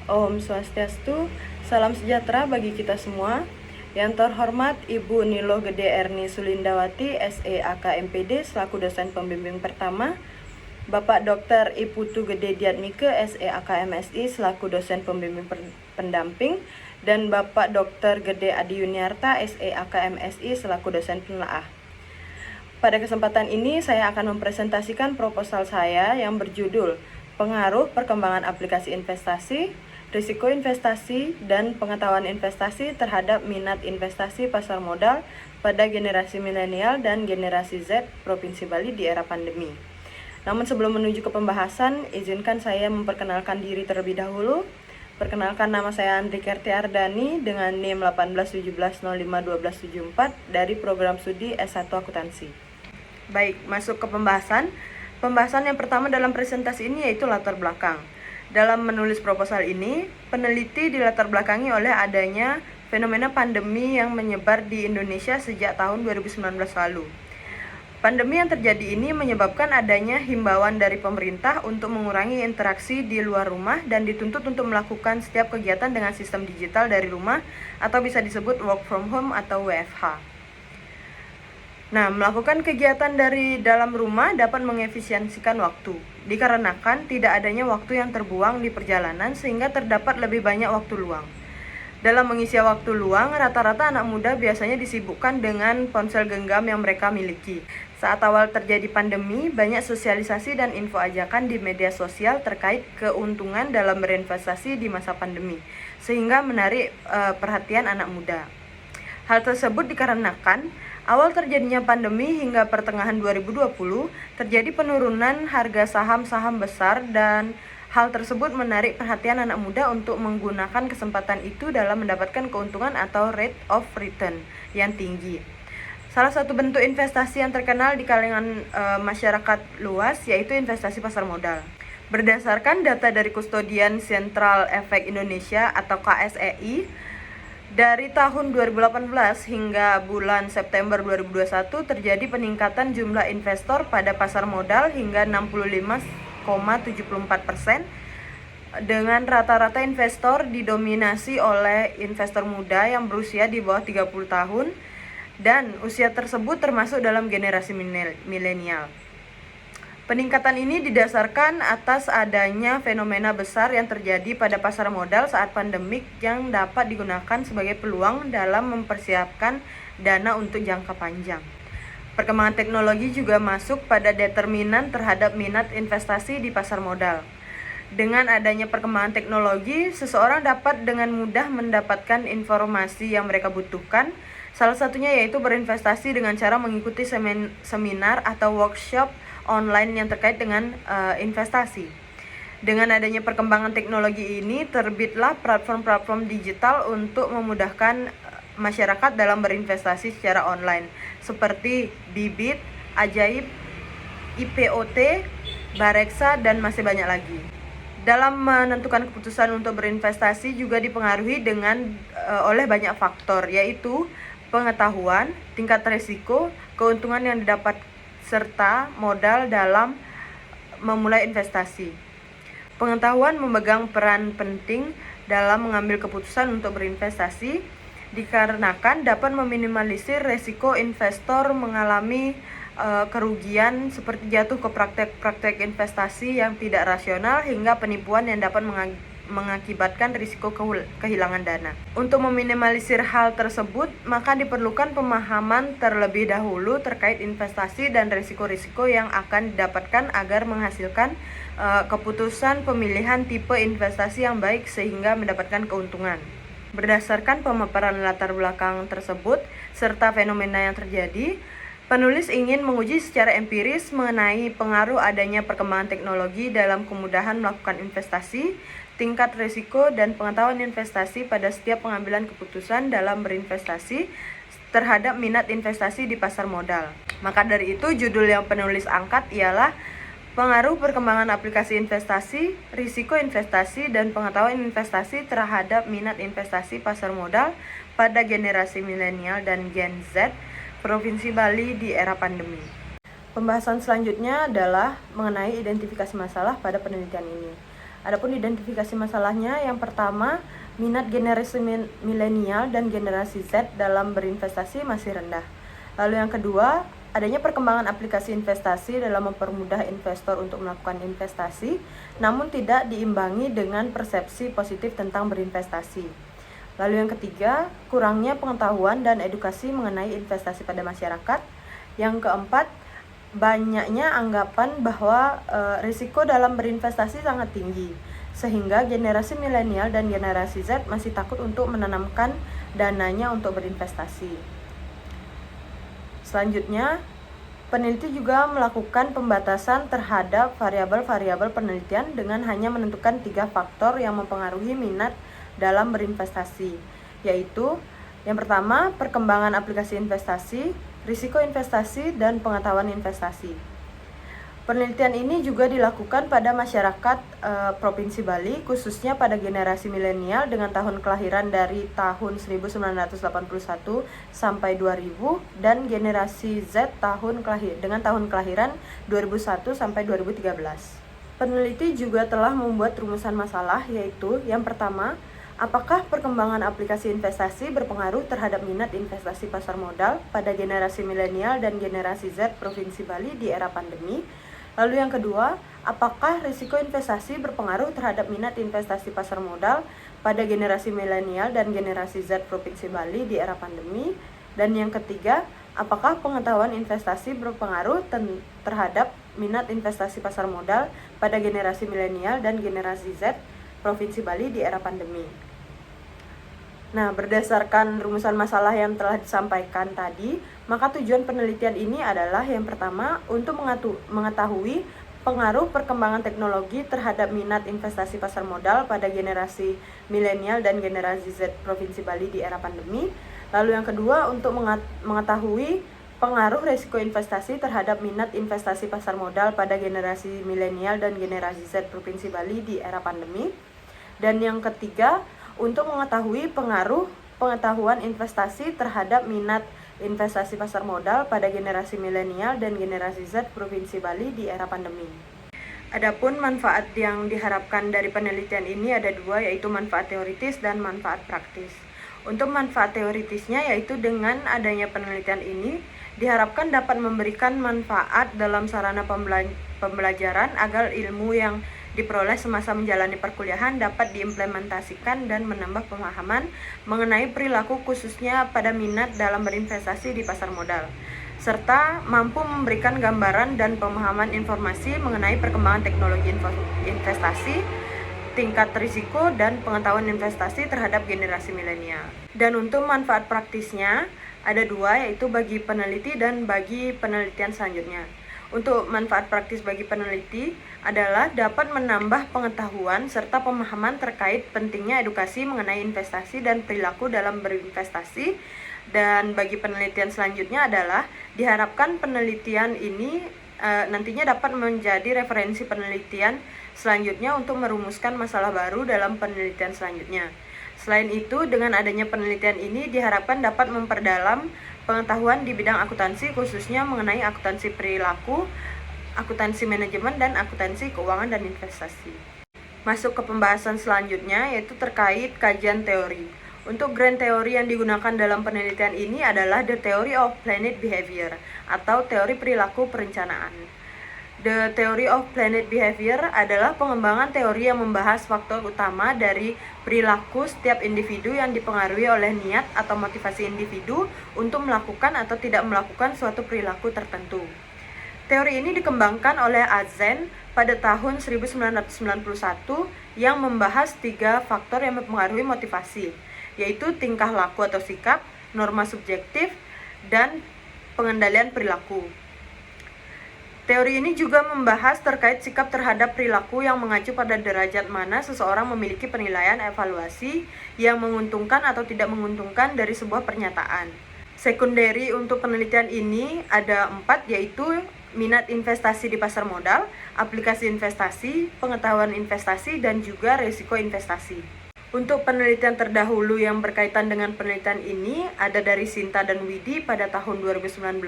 Om Swastiastu, salam sejahtera bagi kita semua. Yang terhormat Ibu Nilo Gede Erni Sulindawati, SE AKMPD selaku dosen pembimbing pertama, Bapak Dr. Iputu Gede Diatmike, SE AKMSI selaku dosen pembimbing pendamping, dan Bapak Dr. Gede Adi Yuniarta, SE AKMSI selaku dosen penelaah. Pada kesempatan ini saya akan mempresentasikan proposal saya yang berjudul Pengaruh Perkembangan Aplikasi Investasi, Risiko Investasi, dan Pengetahuan Investasi terhadap Minat Investasi Pasar Modal pada generasi milenial dan generasi Z Provinsi Bali di era pandemi. Namun sebelum menuju ke pembahasan, izinkan saya memperkenalkan diri terlebih dahulu. Perkenalkan, nama saya Andri Kerti Ardani dengan NIM 1817051274 dari program studi S1 Akuntansi. Baik, masuk ke pembahasan. Pembahasan yang pertama dalam presentasi ini yaitu latar belakang. Dalam menulis proposal ini, peneliti dilatar belakangi oleh adanya fenomena pandemi yang menyebar di Indonesia sejak tahun 2019 lalu. Pandemi yang terjadi ini menyebabkan adanya himbauan dari pemerintah untuk mengurangi interaksi di luar rumah dan dituntut untuk melakukan setiap kegiatan dengan sistem digital dari rumah atau bisa disebut work from home atau WFH. Nah, melakukan kegiatan dari dalam rumah dapat mengefisiensikan waktu, dikarenakan tidak adanya waktu yang terbuang di perjalanan sehingga terdapat lebih banyak waktu luang. Dalam mengisi waktu luang, rata-rata anak muda biasanya disibukkan dengan ponsel genggam yang mereka miliki. Saat awal terjadi pandemi, banyak sosialisasi dan info ajakan di media sosial terkait keuntungan dalam berinvestasi di masa pandemi, sehingga menarik perhatian anak muda. Hal tersebut dikarenakan awal terjadinya pandemi hingga pertengahan 2020 terjadi penurunan harga saham-saham besar dan hal tersebut menarik perhatian anak muda untuk menggunakan kesempatan itu dalam mendapatkan keuntungan atau rate of return yang tinggi. Salah satu bentuk investasi yang terkenal di kalangan masyarakat luas yaitu investasi pasar modal. Berdasarkan data dari Kustodian Sentral Efek Indonesia atau KSEI, dari tahun 2018 hingga bulan September 2021 terjadi peningkatan jumlah investor pada pasar modal hingga 65,74%, dengan rata-rata investor didominasi oleh investor muda yang berusia di bawah 30 tahun dan usia tersebut termasuk dalam generasi milenial. Peningkatan ini didasarkan atas adanya fenomena besar yang terjadi pada pasar modal saat pandemik yang dapat digunakan sebagai peluang dalam mempersiapkan dana untuk jangka panjang. Perkembangan teknologi juga masuk pada determinan terhadap minat investasi di pasar modal. Dengan adanya perkembangan teknologi, seseorang dapat dengan mudah mendapatkan informasi yang mereka butuhkan. Salah satunya yaitu berinvestasi dengan cara mengikuti seminar atau workshop online yang terkait dengan investasi. Dengan adanya perkembangan teknologi ini, terbitlah platform-platform digital untuk memudahkan masyarakat dalam berinvestasi secara online, seperti Bibit, Ajaib, IPOT, Bareksa, dan masih banyak lagi. Dalam menentukan keputusan untuk berinvestasi juga dipengaruhi oleh banyak faktor, yaitu pengetahuan, tingkat risiko, keuntungan yang didapat, serta modal dalam memulai investasi. Pengetahuan memegang peran penting dalam mengambil keputusan untuk berinvestasi dikarenakan dapat meminimalisir resiko investor mengalami kerugian seperti jatuh ke praktek-praktek investasi yang tidak rasional hingga penipuan yang dapat mengakibatkan risiko kehilangan dana. Untuk meminimalisir hal tersebut, maka diperlukan pemahaman terlebih dahulu terkait investasi dan risiko-risiko yang akan didapatkan agar menghasilkan keputusan pemilihan tipe investasi yang baik sehingga mendapatkan keuntungan. Berdasarkan pemaparan latar belakang tersebut serta fenomena yang terjadi, penulis ingin menguji secara empiris mengenai pengaruh adanya perkembangan teknologi dalam kemudahan melakukan investasi, tingkat risiko, dan pengetahuan investasi pada setiap pengambilan keputusan dalam berinvestasi terhadap minat investasi di pasar modal. Maka dari itu, judul yang penulis angkat ialah Pengaruh Perkembangan Aplikasi Investasi, Risiko Investasi, dan Pengetahuan Investasi terhadap Minat Investasi Pasar Modal pada generasi milenial dan Gen Z Provinsi Bali di era pandemi. Pembahasan selanjutnya adalah mengenai identifikasi masalah pada penelitian ini. Adapun identifikasi masalahnya, yang pertama, minat generasi milenial dan generasi Z dalam berinvestasi masih rendah. Lalu yang kedua, adanya perkembangan aplikasi investasi dalam mempermudah investor untuk melakukan investasi, namun tidak diimbangi dengan persepsi positif tentang berinvestasi. Lalu yang ketiga, kurangnya pengetahuan dan edukasi mengenai investasi pada masyarakat. Yang keempat, banyaknya anggapan bahwa risiko dalam berinvestasi sangat tinggi, sehingga generasi milenial dan generasi Z masih takut untuk menanamkan dananya untuk berinvestasi. Selanjutnya, peneliti juga melakukan pembatasan terhadap variabel-variabel penelitian dengan hanya menentukan 3 faktor yang mempengaruhi minat dalam berinvestasi, yaitu yang pertama, perkembangan aplikasi investasi, risiko investasi, dan pengetahuan investasi. Penelitian ini juga dilakukan pada masyarakat Provinsi Bali, khususnya pada generasi milenial dengan tahun kelahiran dari tahun 1981 sampai 2000 dan generasi Z dengan tahun kelahiran 2001 sampai 2013. Peneliti juga telah membuat rumusan masalah, yaitu yang pertama, apakah perkembangan aplikasi investasi berpengaruh terhadap minat investasi pasar modal pada generasi milenial dan generasi Z Provinsi Bali di era pandemi? Lalu yang kedua, apakah risiko investasi berpengaruh terhadap minat investasi pasar modal pada generasi milenial dan generasi Z Provinsi Bali di era pandemi? Dan yang ketiga, apakah pengetahuan investasi berpengaruh terhadap minat investasi pasar modal pada generasi milenial dan generasi Z Provinsi Bali di era pandemi? Nah, berdasarkan rumusan masalah yang telah disampaikan tadi, maka tujuan penelitian ini adalah yang pertama, untuk mengetahui pengaruh perkembangan teknologi terhadap minat investasi pasar modal pada generasi milenial dan generasi Z Provinsi Bali di era pandemi. Lalu yang kedua, untuk mengetahui pengaruh risiko investasi terhadap minat investasi pasar modal pada generasi milenial dan generasi Z Provinsi Bali di era pandemi. Dan yang ketiga, untuk mengetahui pengaruh pengetahuan investasi terhadap minat investasi pasar modal pada generasi milenial dan generasi Z Provinsi Bali di era pandemi. Adapun manfaat yang diharapkan dari penelitian ini ada dua, yaitu manfaat teoritis dan manfaat praktis. Untuk manfaat teoritisnya, yaitu dengan adanya penelitian ini diharapkan dapat memberikan manfaat dalam sarana pembelajaran agar ilmu yang diperoleh semasa menjalani perkuliahan dapat diimplementasikan dan menambah pemahaman mengenai perilaku khususnya pada minat dalam berinvestasi di pasar modal, serta mampu memberikan gambaran dan pemahaman informasi mengenai perkembangan teknologi investasi, tingkat risiko, dan pengetahuan investasi terhadap generasi milenial. Dan untuk manfaat praktisnya ada dua, yaitu bagi peneliti dan bagi penelitian selanjutnya. Untuk manfaat praktis bagi peneliti adalah dapat menambah pengetahuan serta pemahaman terkait pentingnya edukasi mengenai investasi dan perilaku dalam berinvestasi. Dan bagi penelitian selanjutnya adalah diharapkan penelitian ini nantinya dapat menjadi referensi penelitian selanjutnya untuk merumuskan masalah baru dalam penelitian selanjutnya. Selain itu, dengan adanya penelitian ini diharapkan dapat memperdalam pengetahuan di bidang akuntansi, khususnya mengenai akuntansi perilaku, akuntansi manajemen, dan akuntansi keuangan dan investasi. Masuk ke pembahasan selanjutnya, yaitu terkait kajian teori. Untuk grand teori yang digunakan dalam penelitian ini adalah The Theory of Planned Behavior atau teori perilaku perencanaan. The Theory of Planned Behavior adalah pengembangan teori yang membahas faktor utama dari perilaku setiap individu yang dipengaruhi oleh niat atau motivasi individu untuk melakukan atau tidak melakukan suatu perilaku tertentu. Teori ini dikembangkan oleh Azen pada tahun 1991 yang membahas 3 faktor yang mempengaruhi motivasi, yaitu tingkah laku atau sikap, norma subjektif, dan pengendalian perilaku. Teori ini juga membahas terkait sikap terhadap perilaku yang mengacu pada derajat mana seseorang memiliki penilaian evaluasi yang menguntungkan atau tidak menguntungkan dari sebuah pernyataan. Sekunderi untuk penelitian ini ada 4, yaitu minat investasi di pasar modal, aplikasi investasi, pengetahuan investasi, dan juga risiko investasi. Untuk penelitian terdahulu yang berkaitan dengan penelitian ini ada dari Sinta dan Widi pada tahun 2019,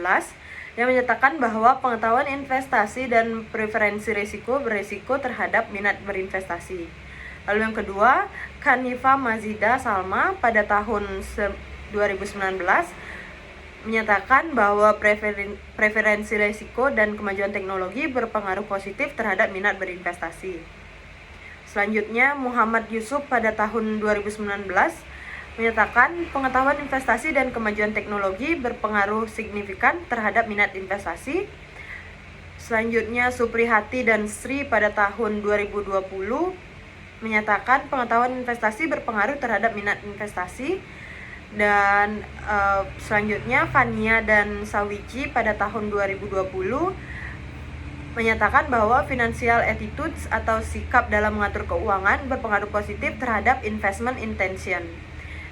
yang menyatakan bahwa pengetahuan investasi dan preferensi risiko berisiko terhadap minat berinvestasi. Lalu yang kedua, Kanifa Mazida Salma pada tahun 2019 menyatakan bahwa preferensi risiko dan kemajuan teknologi berpengaruh positif terhadap minat berinvestasi. Selanjutnya, Muhammad Yusuf pada tahun 2019 menyatakan pengetahuan investasi dan kemajuan teknologi berpengaruh signifikan terhadap minat investasi. Selanjutnya, Suprihati dan Sri pada tahun 2020 menyatakan pengetahuan investasi berpengaruh terhadap minat investasi. Dan selanjutnya, Fania dan Sawiji pada tahun 2020 menyatakan bahwa financial attitudes atau sikap dalam mengatur keuangan berpengaruh positif terhadap investment intention.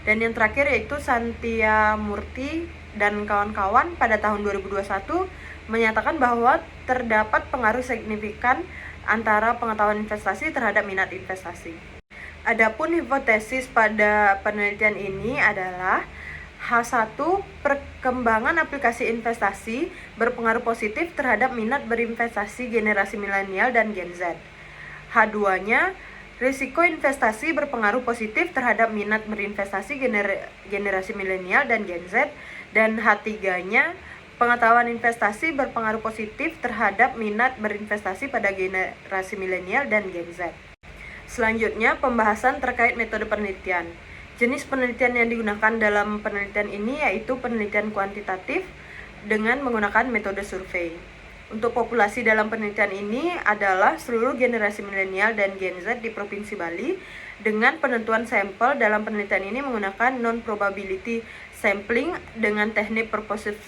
Dan yang terakhir yaitu Santia Murti dan kawan-kawan pada tahun 2021 menyatakan bahwa terdapat pengaruh signifikan antara pengetahuan investasi terhadap minat investasi. Adapun hipotesis pada penelitian ini adalah H1, perkembangan aplikasi investasi berpengaruh positif terhadap minat berinvestasi generasi milenial dan Gen Z. H2-nya, risiko investasi berpengaruh positif terhadap minat berinvestasi generasi milenial dan Gen Z. Dan H3-nya, pengetahuan investasi berpengaruh positif terhadap minat berinvestasi pada generasi milenial dan Gen Z. Selanjutnya, pembahasan terkait metode penelitian. Jenis penelitian yang digunakan dalam penelitian ini yaitu penelitian kuantitatif dengan menggunakan metode survei. Untuk populasi dalam penelitian ini adalah seluruh generasi milenial dan Gen Z di Provinsi Bali. Dengan penentuan sampel dalam penelitian ini menggunakan non-probability sampling dengan teknik purposive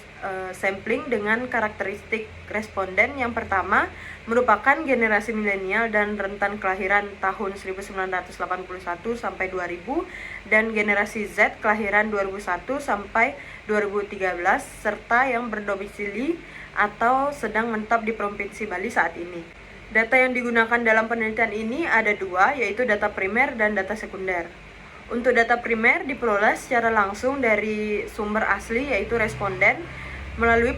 sampling dengan karakteristik responden yang pertama merupakan generasi milenial dan rentan kelahiran tahun 1981 sampai 2000 dan generasi Z kelahiran 2001 sampai 2013 serta yang berdomisili atau sedang menetap di Provinsi Bali saat ini. Data yang digunakan dalam penelitian ini ada dua, yaitu data primer dan data sekunder. Untuk data primer diperoleh secara langsung dari sumber asli yaitu responden melalui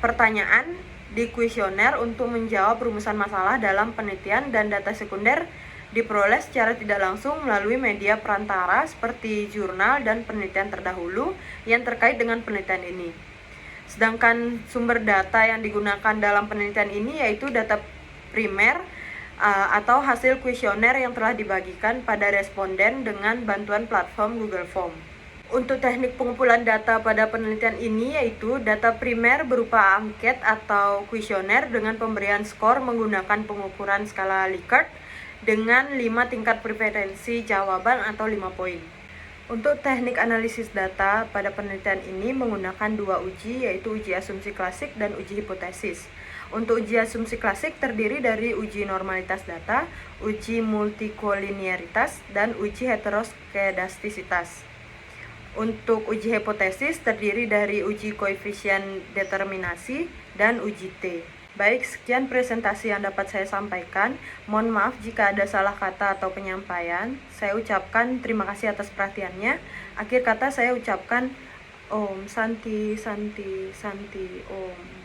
pertanyaan di kuesioner untuk menjawab rumusan masalah dalam penelitian, dan data sekunder diperoleh secara tidak langsung melalui media perantara seperti jurnal dan penelitian terdahulu yang terkait dengan penelitian ini. Sedangkan sumber data yang digunakan dalam penelitian ini yaitu data primer atau hasil kuesioner yang telah dibagikan pada responden dengan bantuan platform Google Form. Untuk teknik pengumpulan data pada penelitian ini yaitu data primer berupa angket atau kuesioner dengan pemberian skor menggunakan pengukuran skala Likert dengan 5 tingkat preferensi jawaban atau 5 poin. Untuk teknik analisis data pada penelitian ini menggunakan dua uji, yaitu uji asumsi klasik dan uji hipotesis. Untuk uji asumsi klasik terdiri dari uji normalitas data, uji multikolinearitas, dan uji heteroskedastisitas. Untuk uji hipotesis terdiri dari uji koefisien determinasi dan uji T. Baik, sekian presentasi yang dapat saya sampaikan. Mohon maaf jika ada salah kata atau penyampaian. Saya ucapkan terima kasih atas perhatiannya. Akhir kata saya ucapkan Om Santi Santi Santi Om.